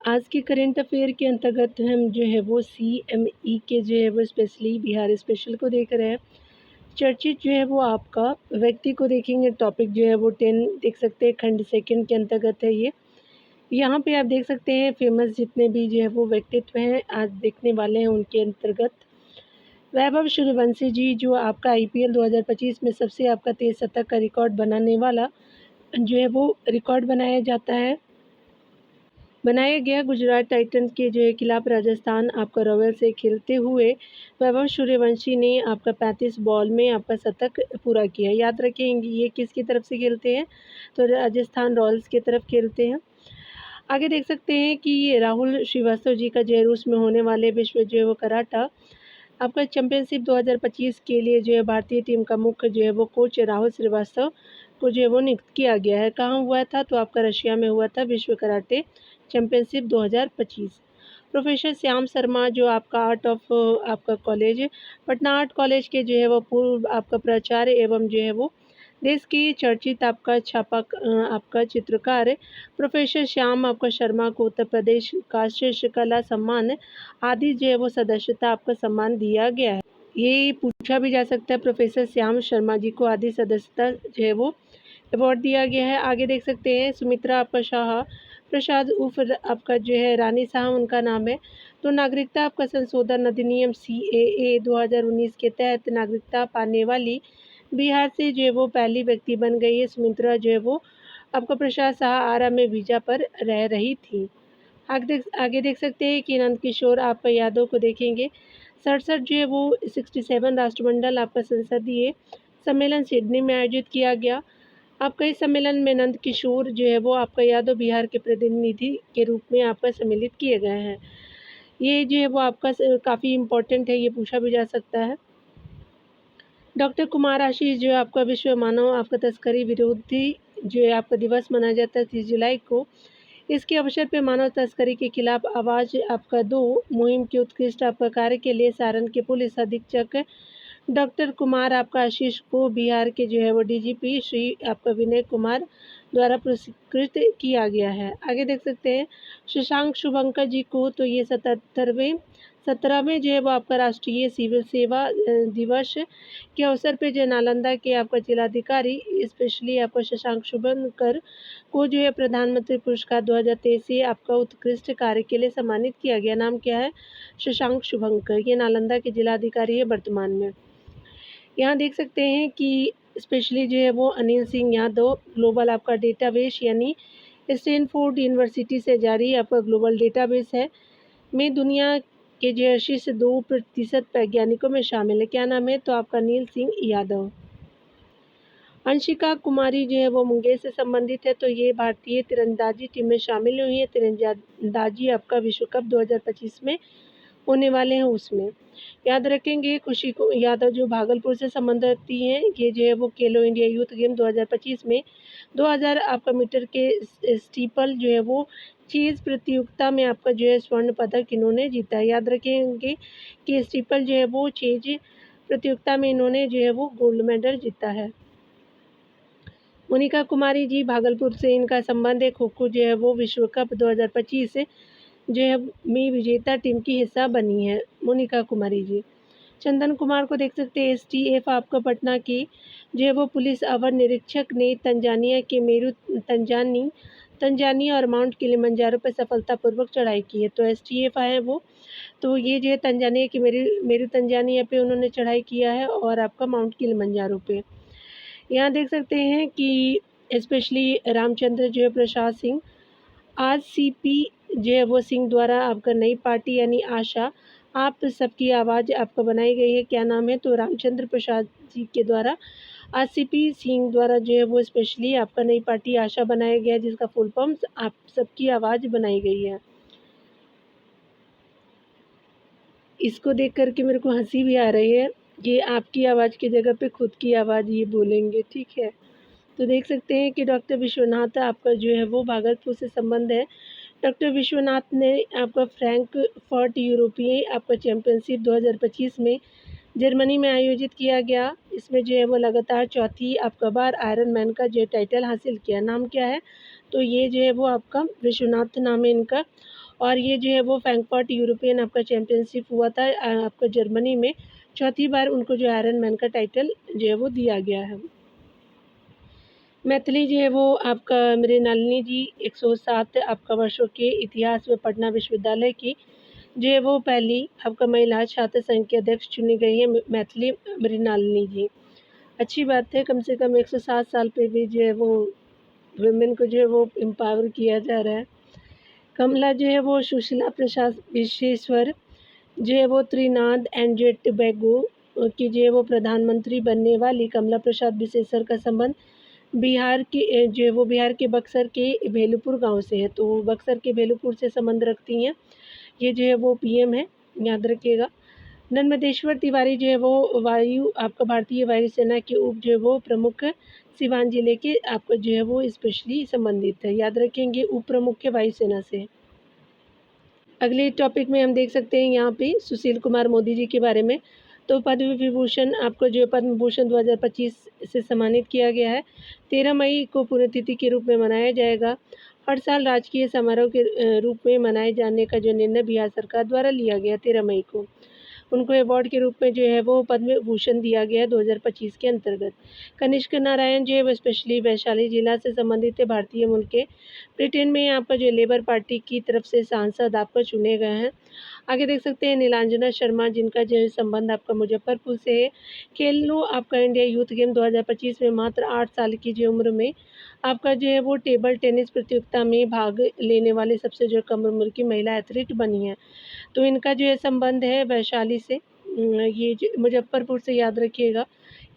आज के current affair के अंतर्गत हम जो है वो CME के जो है वो स्पेशली बिहार स्पेशल को देख रहे हैं। चर्चित जो है वो आपका व्यक्ति को देखेंगे, टॉपिक जो है वो 10 देख सकते हैं, खंड सेकंड के अंतर्गत है ये। यहाँ पे आप देख सकते हैं फेमस जितने भी जो है वो व्यक्तित्व हैं आज देखने वाले हैं उनके अंतर्गत। वैभव सूर्यवंशी जी जो आपका IPL 2025 में सबसे आपका तेज शतक का रिकॉर्ड बनाने वाला जो है वो रिकॉर्ड बनाया गया गुजरात टाइटंस के जो है खिलाफ राजस्थान आपका रॉयल्स से खेलते हुए वैभव सूर्यवंशी ने आपका 35 बॉल में आपका शतक पूरा किया। याद रखेंगे ये किसकी तरफ से खेलते हैं, तो राजस्थान रॉयल्स की तरफ खेलते हैं। आगे देख सकते हैं कि ये राहुल श्रीवास्तव जी का जो है रूस में होने वाले विश्व जो है वो कराटा आपका चैंपियनशिप 2025 के लिए जो है भारतीय टीम का मुख्य जो है वो कोच राहुल श्रीवास्तव को जो है वो नियुक्त किया गया है। कहाँ हुआ था, तो आपका रशिया में हुआ था विश्व karate championship 2025। Professor Shyam Sharma जो आपका आर्ट ऑफ आपका कॉलेज पटना आर्ट कॉलेज के जो है वो पूर्व आपका प्राचार्य एवं जो है वो देश की चर्चित आपका आपका चित्रकार प्रोफेसर श्याम आपका शर्मा को उत्तर प्रदेश का शीर्ष कला सम्मान आदि जो है वो सदस्यता आपका सम्मान दिया गया है। ये पूछा भी जा सकता है प्रोफेसर श्याम शर्मा जी को आदि सदस्यता जो है वो अवार्ड दिया गया है। आगे देख सकते हैं सुमित्रा आपका शाह प्रसाद उर्फ आपका जो है रानी साहब उनका नाम है। तो नागरिकता आपका संशोधन अधिनियम CAA 2019 के तहत नागरिकता पाने वाली बिहार से जो है वो पहली व्यक्ति बन गई है। सुमित्रा जो है वो आपका प्रसाद शाह आरा में वीजा पर रह रही थी। आगे देख सकते हैं कि नंद किशोर आपका यादव को देखेंगे। 67 जो है वो 67 राष्ट्रमंडल आपका संसदीय सम्मेलन सिडनी में आयोजित किया गया। आपका इस सम्मेलन में नंद किशोर जो है वो आपका यादव बिहार के प्रतिनिधि के रूप में आपका सम्मिलित किए गए हैं। ये जो है वो आपका काफ़ी इम्पोर्टेंट है, ये पूछा भी जा सकता है। डॉक्टर कुमार आशीष जो है आपका विश्व मानव आपका तस्करी विरोधी जो है आपका दिवस मनाया जाता है 30 जुलाई को। इसके अवसर पर मानव तस्करी के खिलाफ आवाज़ आपका 2 मुहिम के उत्कृष्ट आपका कार्य के लिए सारण के पुलिस अधीक्षक डॉक्टर कुमार आपका आशीष को बिहार के जो है वो DGP श्री आपका विनय कुमार द्वारा पुरस्कृत किया गया है। आगे देख सकते हैं शशांक शुभंकर जी को, तो ये 17वें जो है वो आपका राष्ट्रीय सिविल सेवा दिवस के अवसर पे जो नालंदा के आपका जिलाधिकारी स्पेशली आपका शशांक शुभंकर को जो है प्रधानमंत्री पुरस्कार 2023 से आपका उत्कृष्ट कार्य के लिए सम्मानित किया गया। नाम क्या है, शशांक शुभंकर, ये नालंदा के जिलाधिकारी है वर्तमान में। यहाँ देख सकते हैं कि स्पेशली जो है वो अनिल सिंह यादव ग्लोबल आपका डेटाबेस यानी स्टैनफोर्ड यूनिवर्सिटी से जारी आपका ग्लोबल डेटाबेस है में दुनिया के जो शीर्ष 2% वैज्ञानिकों में शामिल है। क्या नाम है, तो आपका अनिल सिंह यादव। अंशिका कुमारी जो है वो मुंगेर से संबंधित है, तो ये भारतीय तीरंदाजी टीम में शामिल हुई है। तीरंदाजी आपका विश्व कप 2025 में होने वाले हैं उसमें। याद रखेंगे खुशी को यादव जो भागलपुर से संबंध रखती हैं, ये जो है वो खेलो इंडिया यूथ गेम 2025 में 2000 आपका मीटर के स्टीपल जो है वो चीज़ प्रतियोगिता में आपका जो है स्वर्ण पदक इन्होंने जीता है। याद रखेंगे कि स्टीपल जो है वो चीज़ प्रतियोगिता में इन्होंने जो है वो गोल्ड मेडल जीता है। मोनिका कुमारी जी भागलपुर से इनका संबंध है। खो खो जो है वो विश्व कप 2025 जो है में विजेता टीम की हिस्सा बनी है मोनिका कुमारी जी। चंदन कुमार को देख सकते हैं STF आपका पटना की जो है वो पुलिस अवर निरीक्षक ने तंजानिया के तंजानिया और माउंट किलिमंजारो पर सफलतापूर्वक चढ़ाई की है। तो STF है वो, तो ये जो है तंजानिया की मेरू तंजानिया पे उन्होंने चढ़ाई किया है और आपका माउंट किलिमंजारो पे। यहाँ देख सकते हैं कि स्पेशली रामचंद्र जो है प्रसाद सिंह आज CP जो है वो सिंह द्वारा आपका नई पार्टी यानी आशा आप सबकी आवाज़ आपका बनाई गई है। क्या नाम है, तो रामचंद्र प्रसाद जी के द्वारा आज CP सिंह द्वारा जो है वो स्पेशली आपका नई पार्टी आशा बनाया गया, जिसका फुल फॉर्म आप सबकी आवाज़ बनाई गई है। इसको देख करके मेरे को हंसी भी आ रही है, ये आपकी आवाज़ की जगह पे खुद की आवाज़ ये बोलेंगे, ठीक है। तो देख सकते हैं कि डॉक्टर विश्वनाथ आपका जो है वो भागलपुर से संबंध है। डॉक्टर विश्वनाथ ने आपका फ्रैंकफर्ट यूरोपीय आपका चैंपियनशिप 2025 में जर्मनी में आयोजित किया गया। इसमें जो है वो लगातार चौथी आपका बार आयरन मैन का जो टाइटल हासिल किया। नाम क्या है, तो ये जो है वो आपका विश्वनाथ नाम है इनका और ये जो है वो फ्रैंकफर्ट यूरोपियन आपका चैम्पियनशिप हुआ था आपका जर्मनी में। चौथी बार उनको जो आयरन मैन का टाइटल जो है वो दिया गया है। मैथिली जो है वो आपका मृणालिनी जी 107 आपका वर्षों के इतिहास में पटना विश्वविद्यालय की जो है वो पहली आपका महिला छात्र संघ की अध्यक्ष चुनी गई है मैथिली मृणालिनी जी। अच्छी बात है, कम से कम 107 साल पे भी जो है वो वुमेन को जो है वो एम्पावर किया जा रहा है। कमला जो है वो सुशीला प्रसाद विश्वेश्वर जो है वो त्रिनाद एंड टोबैगो की जो है वो प्रधानमंत्री बनने वाली कमला प्रसाद विश्वेश्वर का संबंध बिहार के जो है वो बिहार के बक्सर के भेलूपुर गांव से है। तो बक्सर के भेलूपुर से संबंध रखती हैं। ये जो है वो पीएम है, याद रखिएगा। नर्मदेश्वर तिवारी जो है वो वायु आपका भारतीय वायुसेना के उप जो है वो प्रमुख सिवान जिले के आपका जो है वो स्पेशली संबंधित है, याद रखेंगे उप प्रमुख के वायुसेना से। अगले टॉपिक में हम देख सकते हैं यहाँ पे सुशील कुमार मोदी जी के बारे में। तो पद्म विभूषण आपको जो पद्म भूषण 2025 से सम्मानित किया गया है। 13 मई को पुण्यतिथि के रूप में मनाया जाएगा। हर साल राजकीय समारोह के रूप में मनाए जाने का जो निर्णय बिहार सरकार द्वारा लिया गया 13 मई को, उनको अवार्ड के रूप में जो है वो पद्म भूषण दिया गया है 2025 के अंतर्गत। कनिष्क नारायण जो है वो स्पेशली वैशाली जिला से संबंधित है, भारतीय मूल के। ब्रिटेन में आपका जो लेबर पार्टी की तरफ से सांसद आपका चुने गए हैं। आगे देख सकते हैं नीलांजना शर्मा जिनका जो है संबंध आपका मुजफ्फरपुर से है। खेलो आपका इंडिया यूथ गेम 2025 में मात्र 8 साल की जो उम्र में आपका जो है वो टेबल टेनिस प्रतियोगिता में भाग लेने वाले सबसे जो कम उम्र की महिला एथलीट बनी है। तो इनका जो है संबंध है वैशाली से, ये जो मुजफ्फरपुर से, याद रखिएगा।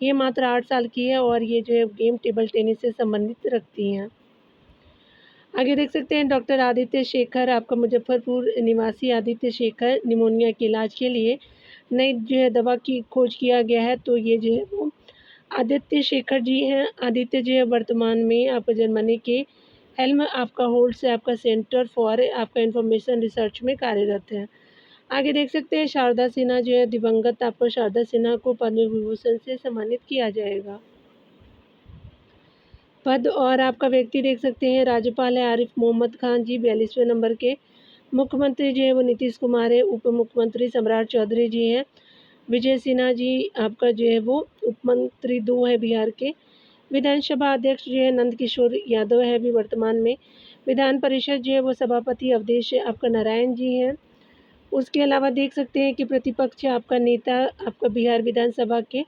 ये मात्र 8 साल की है और ये जो है गेम टेबल टेनिस से संबंधित रखती हैं। आगे देख सकते हैं डॉक्टर आदित्य शेखर आपका मुजफ्फरपुर निवासी आदित्य शेखर निमोनिया के इलाज के लिए नई जो है दवा की खोज किया गया है। तो ये जो है वो आदित्य शेखर जी हैं। आदित्य जो है वर्तमान में आपका जर्मनी के हेल्म आपका होल्ड से आपका सेंटर फॉर आपका इंफॉर्मेशन रिसर्च में कार्यरत है। आगे देख सकते हैं शारदा सिन्हा जो है दिवंगत आपको शारदा सिन्हा को पद्म विभूषण से सम्मानित किया जाएगा। पद और आपका व्यक्ति देख सकते हैं राज्यपाल है आरिफ मोहम्मद खान जी 42वें नंबर के। मुख्यमंत्री जो है वो नीतीश कुमार है। उप मुख्यमंत्री सम्राट चौधरी जी हैं। विजय सिन्हा जी आपका जो है वो उप मंत्री 2 है बिहार के। विधानसभा अध्यक्ष जो है नंदकिशोर यादव है अभी वर्तमान में। विधान परिषद जो है वो सभापति अवधेश आपका नारायण जी हैं। उसके अलावा देख सकते हैं कि प्रतिपक्ष आपका नेता आपका बिहार विधानसभा के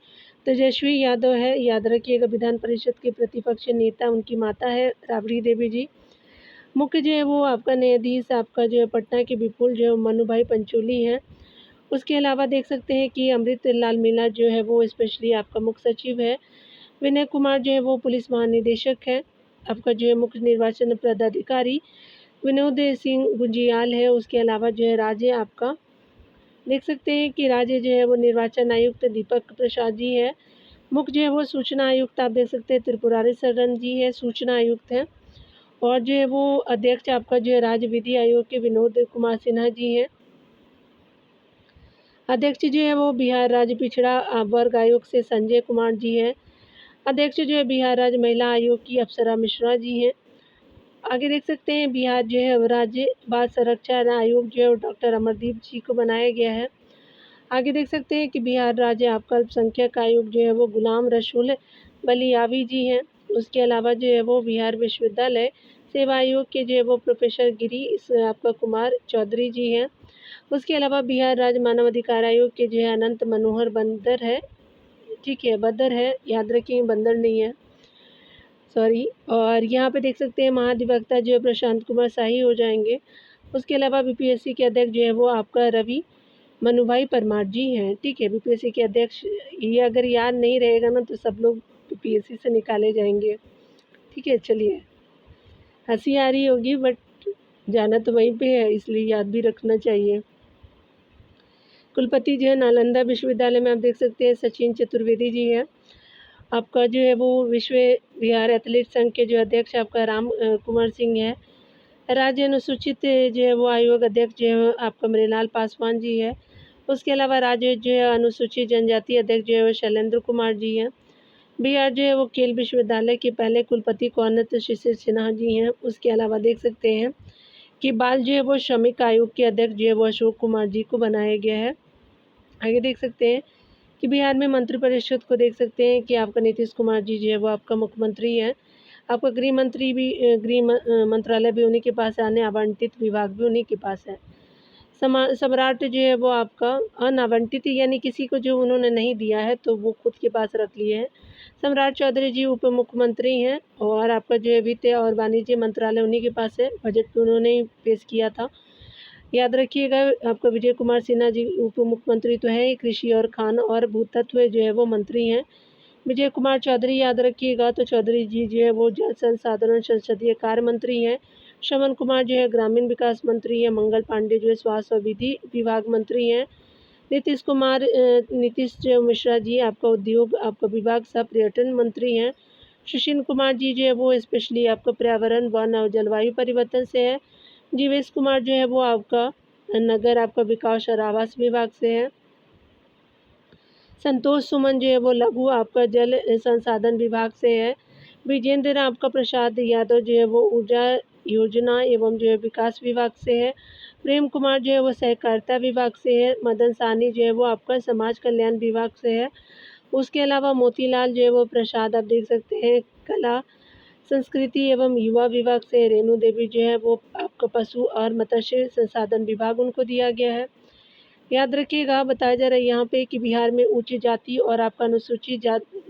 तेजस्वी यादव है, याद रखिएगा। विधान परिषद के प्रतिपक्ष नेता उनकी माता है राबड़ी देवी जी। मुख्य जो है वो आपका न्यायाधीश आपका जो है पटना के विपुल जो है मनु भाई पंचोली हैं। उसके अलावा देख सकते हैं कि अमृत लाल मीणा जो है वो स्पेशली आपका मुख्य सचिव है। विनय कुमार जो है वो पुलिस महानिदेशक है। आपका जो है मुख्य निर्वाचन पदाधिकारी विनोद सिंह गुंजियाल है। उसके अलावा जो है राज्य आपका देख सकते हैं कि राज्य जो है वो निर्वाचन आयुक्त दीपक प्रसाद जी है। मुख्य जो है वो सूचना आयुक्त आप देख सकते हैं त्रिपुरारी शरण जी है, सूचना आयुक्त हैं। और जो है वो अध्यक्ष आपका जो है राज्य विधि आयोग के विनोद कुमार सिन्हा जी हैं। अध्यक्ष जो है वो बिहार राज्य पिछड़ा वर्ग आयोग से संजय कुमार जी हैं। अध्यक्ष जो है बिहार राज्य महिला आयोग की अप्सरा मिश्रा जी हैं। आगे देख सकते हैं बिहार जो है राज्य बाल संरक्षण आयोग जो है डॉक्टर अमरदीप जी को बनाया गया है। आगे देख सकते हैं कि बिहार राज्य आपका अल्पसंख्यक आयोग जो है वो गुलाम रसूल बलियावी जी हैं। उसके अलावा जो है वो बिहार विश्वविद्यालय सेवा आयोग के जो है वो प्रोफेसर गिरी आपका कुमार चौधरी जी हैं। उसके अलावा बिहार राज्य मानव अधिकार आयोग के जो है अनंत मनोहर बंदर है, ठीक है, बंदर है, याद रखिए बंदर नहीं है, सॉरी। और यहाँ पे देख सकते हैं महाधिवक्ता जो है प्रशांत कुमार शाही हो जाएंगे। उसके अलावा बीपीएससी के अध्यक्ष जो है वो आपका रवि मनुभाई परमार जी हैं, ठीक है। बीपीएससी के अध्यक्ष ये अगर याद नहीं रहेगा ना तो सब लोग बीपीएससी से निकाले जाएंगे, ठीक है। चलिए, हंसी आ रही होगी बट जाना तो वहीं पे है, इसलिए याद भी रखना चाहिए। कुलपति जो है नालंदा विश्वविद्यालय में आप देख सकते हैं सचिन चतुर्वेदी जी हैं। आपका जो है वो विश्व बिहार एथलीट संघ के जो अध्यक्ष आपका राम कुमार सिंह है। राज्य अनुसूचित जो है वो आयोग अध्यक्ष जो है आपका मृणाल पासवान जी है। उसके अलावा राज्य जो है अनुसूचित जनजाति अध्यक्ष जो है वो शैलेंद्र कुमार जी हैं। बिहार जो है वो खेल विश्वविद्यालय के पहले कुलपति कौनत शिशिर सिन्हा जी हैं। उसके अलावा देख सकते हैं कि बाल जो है वो श्रमिक आयोग के अध्यक्ष जो है वो अशोक कुमार जी को बनाया गया है। आगे देख सकते हैं कि बिहार में मंत्रिपरिषद को देख सकते हैं कि आपका नीतीश कुमार जी जो है वो आपका मुख्यमंत्री हैं। आपका गृह मंत्री भी मंत्रालय भी उन्हीं के पास है, अन्य आवंटित विभाग भी उन्हीं के पास है। सम्राट जो है वो आपका अनावंटित यानी किसी को जो उन्होंने नहीं दिया है तो वो खुद के पास रख लिए हैं। सम्राट चौधरी जी उप मुख्यमंत्री हैं और आपका जो है वित्त और वाणिज्य मंत्रालय उन्हीं के पास है, बजट भी उन्होंने ही पेश किया था। याद रखिएगा आपका विजय कुमार सिन्हा जी उप मुख्यमंत्री तो है, कृषि और खान और भूतत्व जो है वो मंत्री हैं। विजय कुमार चौधरी याद रखिएगा तो चौधरी जी जो है वो जल संसाधन और संसदीय कार्य मंत्री हैं। श्रवण कुमार जो है ग्रामीण विकास मंत्री हैं। मंगल पांडे जो है स्वास्थ्य और विधि विभाग मंत्री हैं। नीतीश जो मिश्रा जी आपका उद्योग आपका विभाग सह पर्यटन मंत्री हैं। सुशील कुमार जी जो है वो स्पेशली आपका पर्यावरण वन और जलवायु परिवर्तन से है। जीवेश कुमार जो है वो आपका नगर आपका विकास और आवास विभाग से है। संतोष सुमन जो है वो लघु आपका जल संसाधन विभाग से है। विजेंद्र आपका प्रसाद यादव जो है वो ऊर्जा योजना एवं जो है विकास विभाग से है। प्रेम कुमार जो है वो सहकारिता विभाग से है। मदन साहनी जो है वो आपका समाज कल्याण विभाग से है। उसके अलावा मोतीलाल जो है वो प्रसाद आप देख सकते हैं कला संस्कृति एवं युवा विभाग से। रेणु देवी जो है वो आपका पशु और मत्स्य संसाधन विभाग उनको दिया गया है। याद रखिएगा बताया जा रहा है यहाँ पे कि बिहार में उच्च जाति और आपका अनुसूचित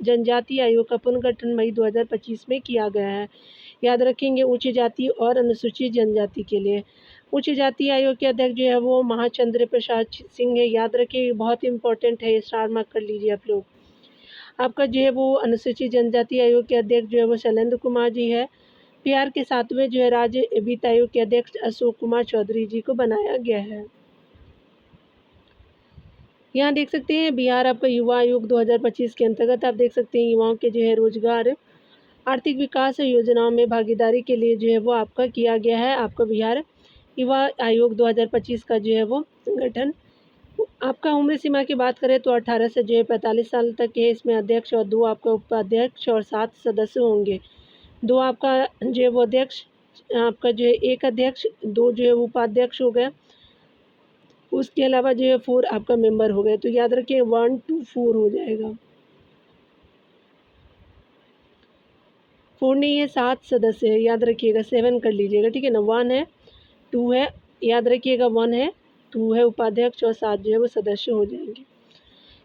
जनजाति आयोग का पुनर्गठन मई 2025 में किया गया है। याद रखेंगे उच्च जाति और अनुसूचित जनजाति के लिए। उच्च जाति आयोग के अध्यक्ष जो है वो महाचंद्र प्रसाद सिंह है। याद रखिए बहुत इंपॉर्टेंट है, स्टार मार्क कर लीजिए आप लोग। आपका जो है वो अनुसूचित जनजाति आयोग के अध्यक्ष जो है वो शैलेंद्र कुमार जी है। बिहार के 7वें जो है राज्य वित्त आयोग के अध्यक्ष अशोक कुमार चौधरी जी को बनाया गया है। यहाँ देख सकते हैं बिहार आपका युवा आयोग 2025 के अंतर्गत आप देख सकते हैं युवाओं के जो है रोजगार आर्थिक विकास योजनाओं में भागीदारी के लिए जो है वो आपका किया गया है। आपका बिहार युवा आयोग 2025 का जो है वो संगठन। आपका उम्र सीमा की बात करें तो 18 से जो है 45 साल तक है। इसमें अध्यक्ष और 2 आपका उपाध्यक्ष और 7 सदस्य होंगे। 2 आपका जो है वो अध्यक्ष आपका जो है 1 अध्यक्ष 2 जो है उपाध्यक्ष हो गए। उसके अलावा जो है 4 आपका मेंबर हो गए। तो याद रखिए 1 to 4 हो जाएगा। 4 नहीं है 7 सदस्य है, याद रखिएगा 7 कर लीजिएगा, ठीक है ना। 1 है 2 है, याद रखिएगा 1 है 2 है उपाध्यक्ष और 7 जो है वो सदस्य हो जाएंगे।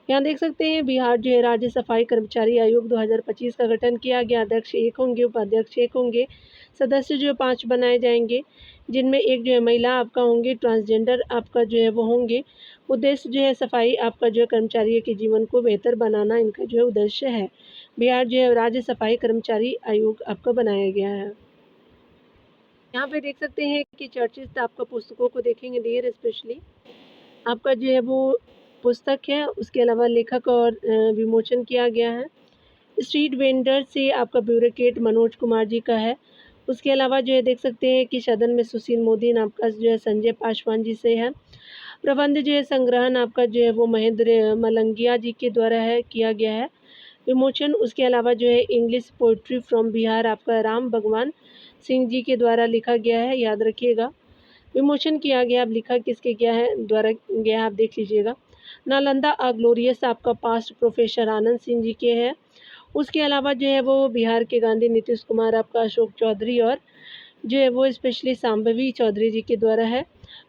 यहाँ देख सकते हैं बिहार जो है राज्य सफाई कर्मचारी आयोग 2025 का गठन किया गया। अध्यक्ष 1 होंगे, उपाध्यक्ष 1 होंगे, सदस्य जो है 5 बनाए जाएंगे, जिनमें 1 जो है महिला आपका होंगे, ट्रांसजेंडर आपका जो है वो होंगे। उद्देश्य जो है सफाई आपका जो है कर्मचारियों के जीवन को बेहतर बनाना इनका जो है उद्देश्य है। बिहार जो है राज्य सफाई कर्मचारी आयोग आपका बनाया गया है। यहाँ पे देख सकते हैं कि चर्चित आपका पुस्तकों को देखेंगे डियर स्पेशली आपका जो है वो पुस्तक है, उसके अलावा लेखक और विमोचन किया गया है। स्ट्रीट वेंडर से आपका ब्यूरोक्रेट मनोज कुमार जी का है। उसके अलावा जो है देख सकते हैं कि सदन में सुशील मोदी आपका जो है संजय पासवान जी से है। प्रबंध जो है संग्रहण आपका जो है वो महेंद्र मलंगिया जी के द्वारा है किया गया है। विमोचन उसके अलावा जो है इंग्लिश पोइट्री फ्रॉम बिहार आपका राम भगवान सिंह जी के द्वारा लिखा गया है, याद रखिएगा। विमोचन किया गया, अब लिखा किसके गया है द्वारा गया है आप देख लीजिएगा। नालंदा अ ग्लोरियस आपका पास्ट प्रोफेसर आनंद सिंह जी के है। उसके अलावा जो है वो बिहार के गांधी नीतीश कुमार आपका अशोक चौधरी और जो है वो स्पेशली सांभवी चौधरी जी के द्वारा है।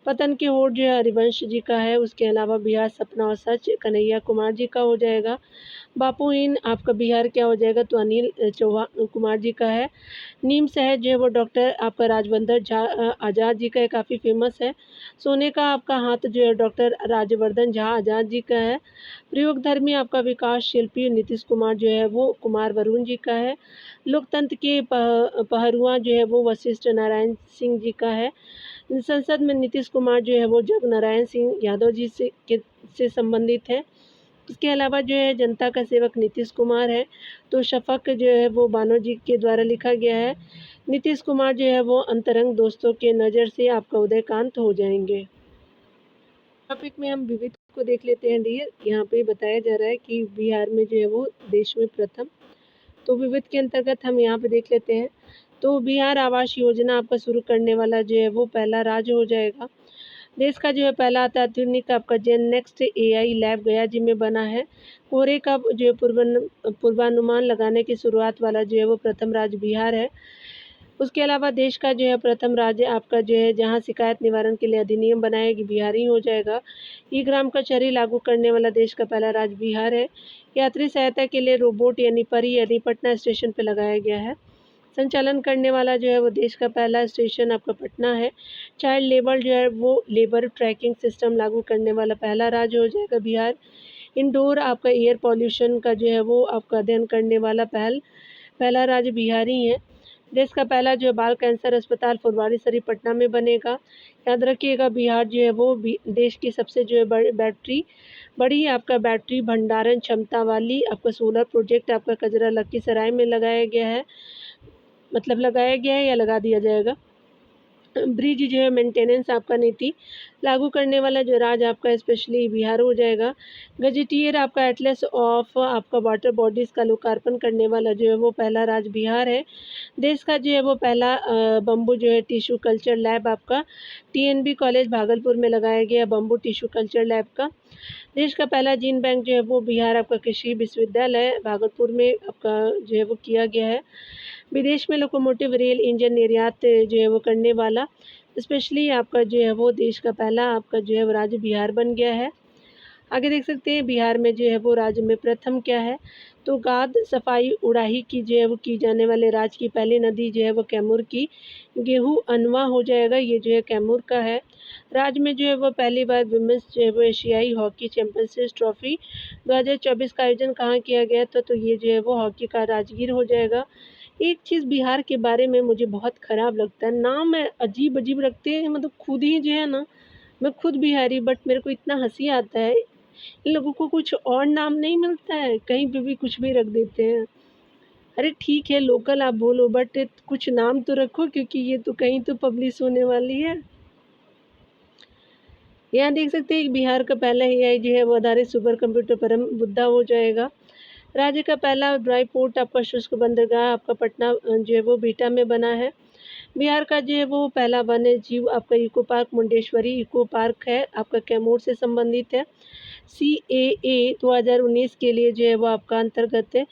पतन के ओर जो है हरिवंश जी का है। उसके अलावा बिहार सपना और सच कन्हैया कुमार जी का हो जाएगा। बापूहीन आपका बिहार क्या हो जाएगा तो अनिल चौहान कुमार जी का है। नीम शहर जो है वो डॉक्टर आपका राजवंदर झा आज़ाद जी का है, काफ़ी फेमस है। सोने का आपका हाथ जो है डॉक्टर राजवर्धन झा आज़ाद जी का है। प्रयोगधर्मी आपका विकास शिल्पी नीतीश कुमार जो है वो कुमार वरुण जी का है। लोकतंत्र के पहरुआ जो है वो वशिष्ठ नारायण सिंह जी का है। संसद में नीतीश कुमार जो है वो जग नारायण सिंह यादव जी से संबंधित है। इसके अलावा जो है जनता का सेवक नीतीश कुमार है, तो शफक जो है वो बानो जी के द्वारा लिखा गया है। नीतीश कुमार जो है वो अंतरंग दोस्तों के नज़र से आपका उदयकांत हो जाएंगे। टॉपिक में हम विविध को देख लेते हैं डियर। यहाँ पे बताया जा रहा है कि बिहार में जो है वो देश में प्रथम, तो विविध के अंतर्गत हम यहाँ पे देख लेते हैं तो बिहार आवास योजना आपका शुरू करने वाला जो है वो पहला राज्य हो जाएगा। देश का जो है पहला अत्याधुनिक आपका जेन नेक्स्ट एआई लैब गया जी में बना है। कोहरे का जो है पूर्वानुमान लगाने की शुरुआत वाला जो है वो प्रथम राज्य बिहार है। उसके अलावा देश का जो है प्रथम राज्य आपका जो है जहाँ शिकायत निवारण के लिए अधिनियम बनाएगी बिहार ही हो जाएगा। ई ग्राम कचहरी लागू करने वाला देश का पहला राज्य बिहार है। यात्री सहायता के लिए रोबोट यानी परी यानी पटना स्टेशन पर लगाया गया है। संचालन करने वाला जो है वो देश का पहला स्टेशन आपका पटना है। चाइल्ड लेबर जो है वो लेबर ट्रैकिंग सिस्टम लागू करने वाला पहला राज्य हो जाएगा बिहार। इंडोर आपका एयर पॉल्यूशन का जो है वो आपका अध्ययन करने वाला पहला राज्य बिहार ही है। देश का पहला जो है बाल कैंसर अस्पताल फुलवारी शरीफ पटना में बनेगा। याद रखिएगा बिहार जो है वो देश की सबसे जो है बड़ी आपका बैटरी भंडारण क्षमता वाली आपका सोलर प्रोजेक्ट आपका कजरा लखीसराय में लगाया गया है, मतलब लगाया गया है या लगा दिया जाएगा। ब्रिज जो है मेंटेनेंस आपका नीति लागू करने वाला जो राज्य आपका स्पेशली बिहार हो जाएगा। गजेटियर आपका एटलस ऑफ आपका वाटर बॉडीज़ का लोकार्पण करने वाला जो है वो पहला राज्य बिहार है। देश का जो है वो पहला बम्बू जो है टिश्यू कल्चर लैब आपका टीएनबी कॉलेज भागलपुर में लगाया गया बम्बू टिश्यू कल्चर लैब का। देश का पहला जीन बैंक जो है वो बिहार आपका कृषि विश्वविद्यालय भागलपुर में आपका जो है वो किया गया है। विदेश में लोकोमोटिव रेल इंजन निर्यात जो है वो करने वाला स्पेशली आपका जो है वो देश का पहला आपका जो है वो राज्य बिहार बन गया है। आगे देख सकते हैं बिहार में जो है वो राज्य में प्रथम क्या है, तो गाद सफाई उड़ाही की जो है वो की जाने वाले राज्य की पहली नदी जो है वो कैमूर की गेहूँ अनवा हो जाएगा, ये जो है कैमूर का है। राज्य में जो है वो पहली बार विमेंस जो है वो एशियाई हॉकी चैंपियनशिप ट्रॉफी 2024 का आयोजन कहाँ किया गया था, तो ये जो है वो हॉकी का राजगीर हो जाएगा। एक चीज़ बिहार के बारे में मुझे बहुत ख़राब लगता है, नाम है अजीब-अजीब रखते हैं, मतलब खुद ही जो है ना, मैं खुद बिहारी बट मेरे को इतना हँसी आता है, इन लोगों को कुछ और नाम नहीं मिलता है, कहीं पे भी कुछ भी रख देते हैं। अरे ठीक है लोकल आप बोलो बट कुछ नाम तो रखो क्योंकि ये तो कहीं तो पब्लिश होने वाली है। यहाँ देख सकते हैं बिहार का पहला एआई जो है वो आधारित सुपर कंप्यूटर परम बुद्धा हो जाएगा। राज्य का पहला ड्राई पोर्ट आपका शुष्क बंदरगाह आपका पटना जो है वो बीटा में बना है। बिहार का जो है वो पहला वन्य जीव आपका eco park Mundeshwari eco park है, आपका कैमूर से संबंधित है। CAA 2019 के लिए जो है वो आपका अंतर्गत है।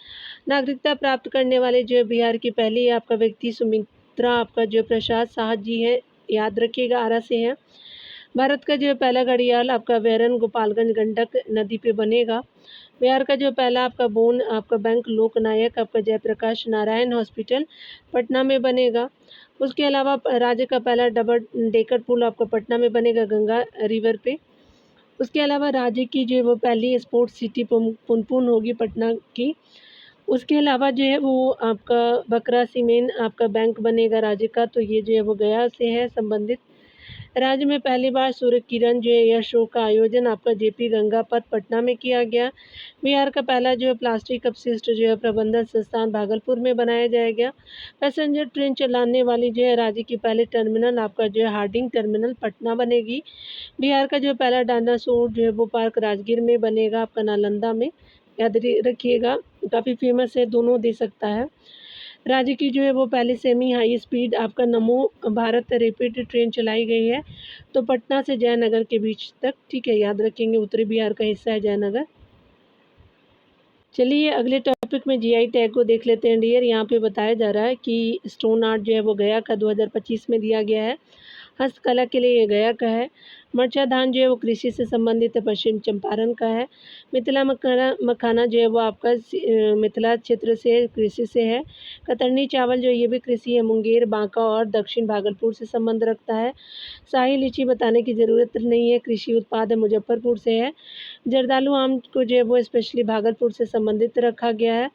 नागरिकता प्राप्त करने वाले जो है बिहार की पहली आपका व्यक्ति सुमित्रा आपका जो प्रसाद शाह जी है, याद रखिएगा आरा से है। भारत का जो है पहला घड़ियाल आपका वेरन गोपालगंज गंडक नदी पे बनेगा। बिहार का जो पहला आपका बोन आपका बैंक लोकनायक आपका जयप्रकाश नारायण हॉस्पिटल पटना में बनेगा। उसके अलावा राज्य का पहला डबल डेकर पुल आपका पटना में बनेगा गंगा रिवर पे। उसके अलावा राज्य की जो है वो पहली स्पोर्ट्स सिटी पुनपुन होगी पटना की। उसके अलावा जो है वो आपका बकरा सीमेंट आपका बैंक बनेगा राज्य का, तो ये जो है वो गया से है संबंधित। राज्य में पहली बार सूर्य किरण जो है यह शो का आयोजन आपका जेपी गंगा पथ पटना में किया गया। बिहार का पहला जो है प्लास्टिक अपशिष्ट जो है प्रबंधन संस्थान भागलपुर में बनाया जाएगा। पैसेंजर ट्रेन चलाने वाली जो है राज्य की पहले टर्मिनल आपका जो है हार्डिंग टर्मिनल पटना बनेगी। बिहार का जो है पहला डायनासोर जो है वो पार्क राजगीर में बनेगा आपका नालंदा में, याद रखिएगा काफ़ी फेमस है, दोनों दे सकता है। राज्य की जो है वो पहले सेमी हाई स्पीड आपका नमो भारत रैपिड ट्रेन चलाई गई है, तो पटना से जयनगर के बीच तक, ठीक है याद रखेंगे, उत्तरी बिहार का हिस्सा है जयनगर। चलिए अगले टॉपिक में जीआई टैग को देख लेते हैं डियर। यहाँ पे बताया जा रहा है कि स्टोन आर्ट जो है वो गया का 2025 में दिया गया है। हस्तकला के लिए ये गया का है। मरचा धान जो है वो कृषि से संबंधित है, पश्चिम चंपारण का है। मिथिला मखाना जो है वो आपका मिथिला क्षेत्र से कृषि से है। कतरनी चावल जो ये भी कृषि है, मुंगेर बांका और दक्षिण भागलपुर से संबंध रखता है। शाही लीची बताने की ज़रूरत नहीं है, कृषि उत्पाद है, मुजफ्फरपुर से है। जर्दालू आम को जो है वो स्पेशली भागलपुर से संबंधित रखा गया है।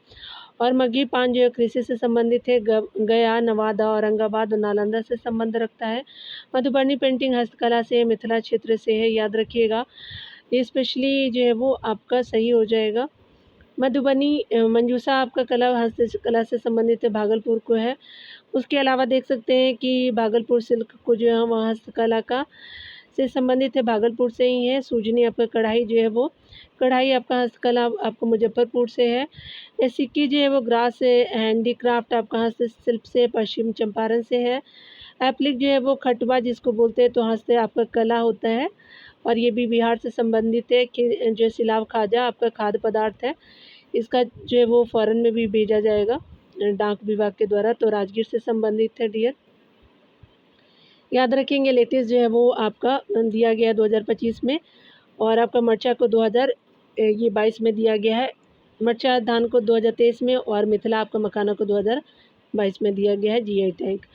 और मगही पान जो है कृषि से संबंधित है, गया नवादा औरंगाबाद और नालंदा से संबंध रखता है। मधुबनी पेंटिंग हस्तकला से मिथिला क्षेत्र से है, याद रखिएगा ये स्पेशली जो है वो आपका सही हो जाएगा। मधुबनी मंजूषा आपका कला हस्तकला से संबंधित है, भागलपुर को है। उसके अलावा देख सकते हैं कि भागलपुर सिल्क को जो है वहाँ हस्तकला का से संबंधित है, भागलपुर से ही है। सूजनी आपका कढ़ाई जो है वो कढ़ाई आपका हस्तकला आपको मुजफ्फरपुर से है। ये सिक्की जो है वो ग्रास हैंडीक्राफ्ट आपका हस्तशिल्प से पश्चिम चंपारण से है। एप्लिक जो है वो खटवा जिसको बोलते हैं तो हस्त आपका कला होता है और ये भी बिहार से संबंधित है कि जो सिलाव खाजा आपका खाद्य पदार्थ है। इसका जो है वो फ़ॉरेन में भी भेजा जाएगा डाक विभाग के द्वारा, तो राजगीर से संबंधित है डियर। याद रखेंगे लेटेस्ट जो है वो आपका दिया गया है 2025 में और आपका मरचा को 2022 में दिया गया है। मरचा धान को 2023 में और मिथिला आपका मखाना को 2022 में दिया गया है जीआई टैग।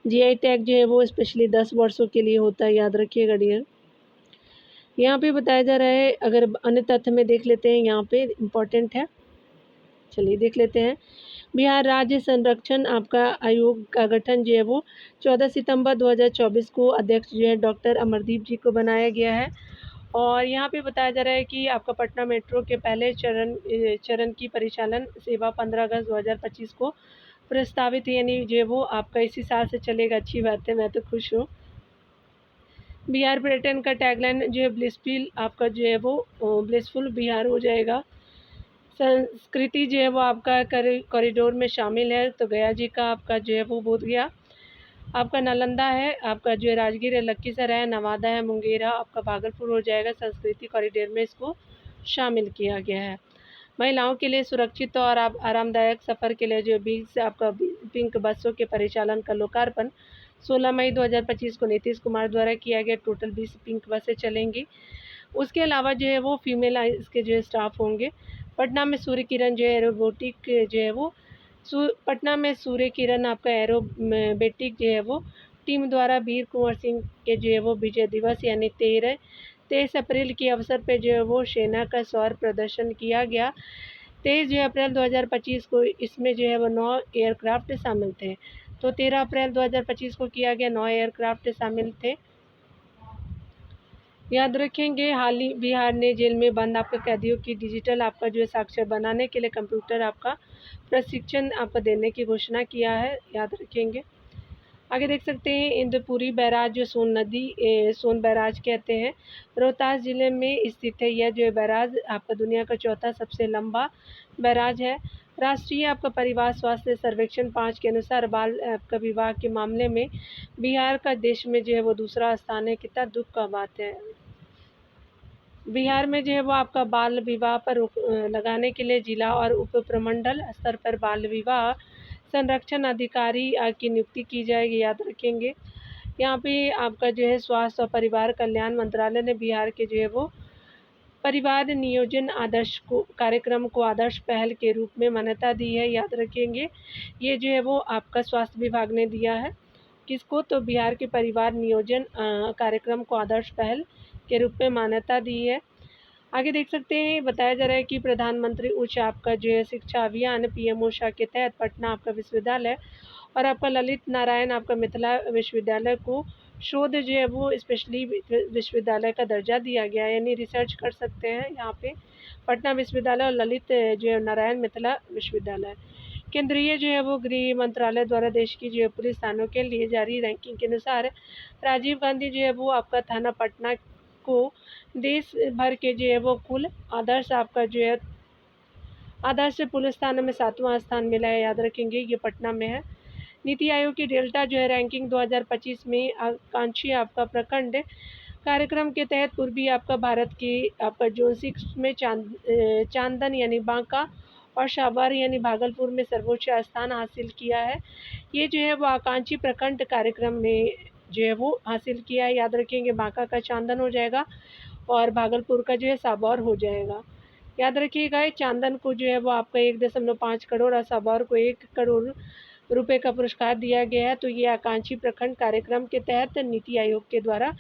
जीआई टैग जो है वो स्पेशली 10 वर्षों के लिए होता है, याद रखिएगा डियर। यहाँ पे बताया जा रहा है, अगर अन्य तथ्य में देख लेते हैं, यहाँ पे इम्पोर्टेंट है, चलिए देख लेते हैं। बिहार राज्य संरक्षण आपका आयोग का गठन जो है वो 14 सितंबर 2024 को अध्यक्ष जो है डॉक्टर अमरदीप जी को बनाया गया है। और यहाँ पे बताया जा रहा है कि आपका पटना मेट्रो के पहले चरण की परिचालन सेवा 15 अगस्त 2025 को प्रस्तावित है, यानी जो है वो आपका इसी साल से चलेगा। अच्छी बात है, मैं तो खुश हूँ। बिहार पर्यटन का टैगलाइन जो है ब्लिसफुल आपका जो है वो ब्लिसफुल बिहार हो जाएगा। संस्कृति जो है वो आपका कॉरिडोर में शामिल है, तो गया जी का आपका जो है वो बोध गया आपका नालंदा है, आपका जो है राजगीर है, लखीसराय है, नवादा है, मुंगेरा आपका भागलपुर हो जाएगा। संस्कृति कॉरिडोर में इसको शामिल किया गया है। महिलाओं के लिए सुरक्षित और आरामदायक सफ़र के लिए जो 20 आपका पिंक बसों के परिचालन का लोकार्पण 16 मई 2025 को नीतीश कुमार द्वारा किया गया। टोटल 20 पिंक बसें चलेंगी। उसके अलावा जो है वो फीमेल इसके जो है स्टाफ होंगे। पटना में सूर्य किरण जो है एरोबोटिक जो है वो पटना में सूर्य किरण आपका एरोबेटिक जो है वो टीम द्वारा वीर कुंवर सिंह के जो है वो विजय दिवस यानी 23 अप्रैल के अवसर पर जो है वो सेना का शौर्य प्रदर्शन किया गया। 23 जो अप्रैल 2025 को इसमें जो है वो 9 एयरक्राफ्ट शामिल थे। तो 13 अप्रैल 2025 को किया गया, 9 एयरक्राफ्ट शामिल थे। याद रखेंगे, हाल ही बिहार ने जेल में बंद आपके कैदियों की डिजिटल आपका जो है साक्षर बनाने के लिए कंप्यूटर आपका प्रशिक्षण आपको देने की घोषणा किया है, याद रखेंगे। आगे देख सकते हैं इंद्रपुरी बैराज जो सोन बैराज कहते हैं, रोहतास जिले में स्थित है। यह जो है बैराज आपका दुनिया का चौथा सबसे लंबा बैराज है। राष्ट्रीय आपका परिवार स्वास्थ्य सर्वेक्षण 5 के अनुसार बाल आपका विवाह के मामले में बिहार का देश में जो है वो दूसरा स्थान है। कितना दुख का बात है। बिहार में जो है वो आपका बाल विवाह पर रोक लगाने के लिए जिला और उप प्रमंडल स्तर पर बाल विवाह संरक्षण अधिकारी की नियुक्ति की जाएगी, याद रखेंगे। यहाँ पे आपका जो है स्वास्थ्य और परिवार कल्याण मंत्रालय ने बिहार के जो है वो परिवार नियोजन आदर्श को कार्यक्रम को आदर्श पहल के रूप में मान्यता दी है, याद रखेंगे। ये जो है वो आपका स्वास्थ्य विभाग ने दिया है किसको, तो बिहार के परिवार नियोजन कार्यक्रम को आदर्श पहल के रूप में मान्यता दी है। आगे देख सकते हैं, बताया जा रहा है कि प्रधानमंत्री उच्च आपका जो है शिक्षा अभियान पीएम ऊषा के तहत पटना आपका विश्वविद्यालय और आपका ललित नारायण आपका मिथिला विश्वविद्यालय को शोध जो है वो स्पेशली विश्वविद्यालय का दर्जा दिया गया है, यानी रिसर्च कर सकते हैं यहाँ पे। पटना विश्वविद्यालय और ललित जो है नारायण मिथिला विश्वविद्यालय। केंद्रीय जो है वो गृह मंत्रालय द्वारा देश की जो है पुलिस थानों के लिए जारी रैंकिंग के अनुसार राजीव गांधी जो है वो आपका थाना पटना को देश भर के जो है वो कुल आदर्श आपका जो है आदर्श पुलिस थानों में 7वां स्थान मिला है, याद रखेंगे। ये पटना में है। नीति आयोग की डेल्टा जो है रैंकिंग 2025 में आकांक्षी आपका प्रखंड कार्यक्रम के तहत पूर्वी आपका भारत की आपका जोन 6 में चांदन यानी बांका और शाबर यानी भागलपुर में सर्वोच्च स्थान हासिल किया है। ये जो है वो आकांक्षी प्रखंड कार्यक्रम में जो है वो हासिल किया है, याद रखेंगे। बांका का चांदन हो जाएगा और भागलपुर का जो है साबौर हो जाएगा, याद रखिएगा। चांदन को जो है वो आपका 1.5 करोड़ और साबौर को 1 करोड़ रुपए का पुरस्कार दिया गया है। तो ये आकांक्षी प्रखंड कार्यक्रम के तहत नीति आयोग के द्वारा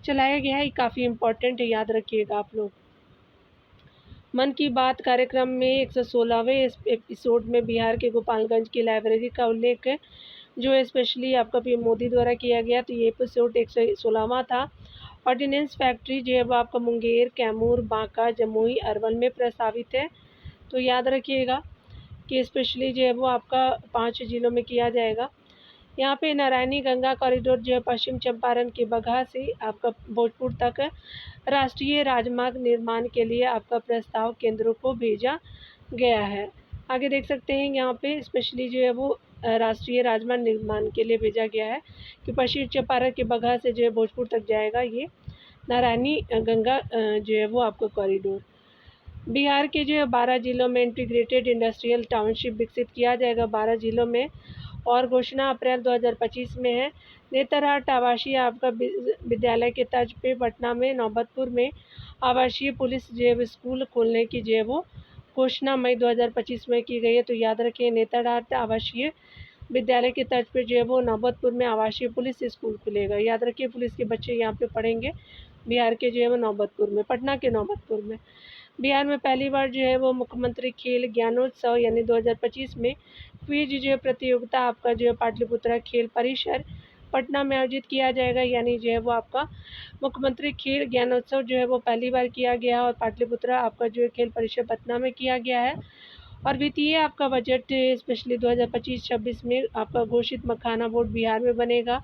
चलाया गया है। ये काफ़ी इम्पोर्टेंट है, याद रखिएगा आप लोग। मन की बात कार्यक्रम में 116वें एपिसोड में बिहार के गोपालगंज की लाइब्रेरी का उल्लेख जो स्पेशली आपका पीएम मोदी द्वारा किया गया। तो ये एपिसोड 116वां था। ऑर्डिनेंस फैक्ट्री जो है वो आपका मुंगेर, कैमूर, बांका, जमुई, अरवल में प्रस्तावित है। तो याद रखिएगा कि स्पेशली जो है वो आपका 5 जिलों में किया जाएगा। यहाँ पे नारायणी गंगा कॉरिडोर जो है पश्चिम चंपारण के बगहा से आपका भोजपुर तक राष्ट्रीय राजमार्ग निर्माण के लिए आपका प्रस्ताव केंद्रों को भेजा गया है। आगे देख सकते हैं यहाँ पे स्पेशली जो है वो राष्ट्रीय राजमार्ग निर्माण के लिए भेजा गया है कि पश्चिम चंपारण के बगहा से जो है भोजपुर तक जाएगा ये नारायणी गंगा जो है वो आपका कॉरिडोर। बिहार के जो है 12 जिलों में इंटीग्रेटेड इंडस्ट्रियल टाउनशिप विकसित किया जाएगा 12 जिलों में, और घोषणा अप्रैल 2025 में है। नेतरहाट आवासीय आपका विद्यालय के तर्ज पे पटना में नौबतपुर में आवासीय पुलिस जो है स्कूल खोलने की जो है वो घोषणा मई 2025 में की गई है। तो याद रखिए नेतरहाट आवासीय विद्यालय के तर्ज पे जो है वो नौबतपुर में आवासीय पुलिस स्कूल खुलेगा। याद रखिए पुलिस के बच्चे यहाँ पे पढ़ेंगे बिहार के जो है वो नौबतपुर में, पटना के नौबतपुर में। बिहार में पहली बार जो है वो मुख्यमंत्री खेल ज्ञानोत्सव यानी 2025 में क्विज जो है प्रतियोगिता आपका जो है पाटलिपुत्रा खेल परिसर पटना में आयोजित किया जाएगा। यानी जो है वो आपका मुख्यमंत्री खेल ज्ञानोत्सव जो है वो पहली बार किया गया है और पाटलिपुत्रा आपका जो है खेल परिसर पटना में किया गया है। और वित्तीय आपका बजट स्पेशली 2025-26 में आपका घोषित मखाना बोर्ड बिहार में बनेगा।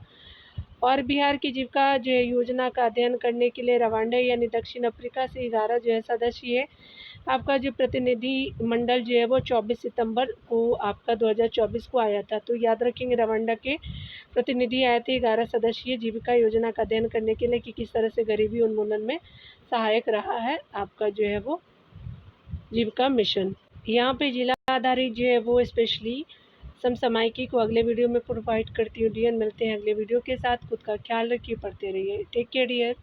और बिहार की जीविका जो है योजना का अध्ययन करने के लिए रवांडा यानी दक्षिण अफ्रीका से 11 जो है सदस्य आपका जो प्रतिनिधि मंडल जो है वो 24 सितंबर को आपका 2024 को आया था। तो याद रखेंगे रवांडा के प्रतिनिधि आए थे 11 सदस्यीय जीविका योजना का अध्ययन करने के लिए कि किस तरह से गरीबी उन्मूलन में सहायक रहा है आपका जो है वो जीविका मिशन। यहाँ पे जिला आधारित जो है वो स्पेशली समसामयिकी को अगले वीडियो में प्रोवाइड करती हूँ डियर। मिलते हैं अगले वीडियो के साथ। खुद का ख्याल रखिए, पढ़ते रहिए। Take care dear.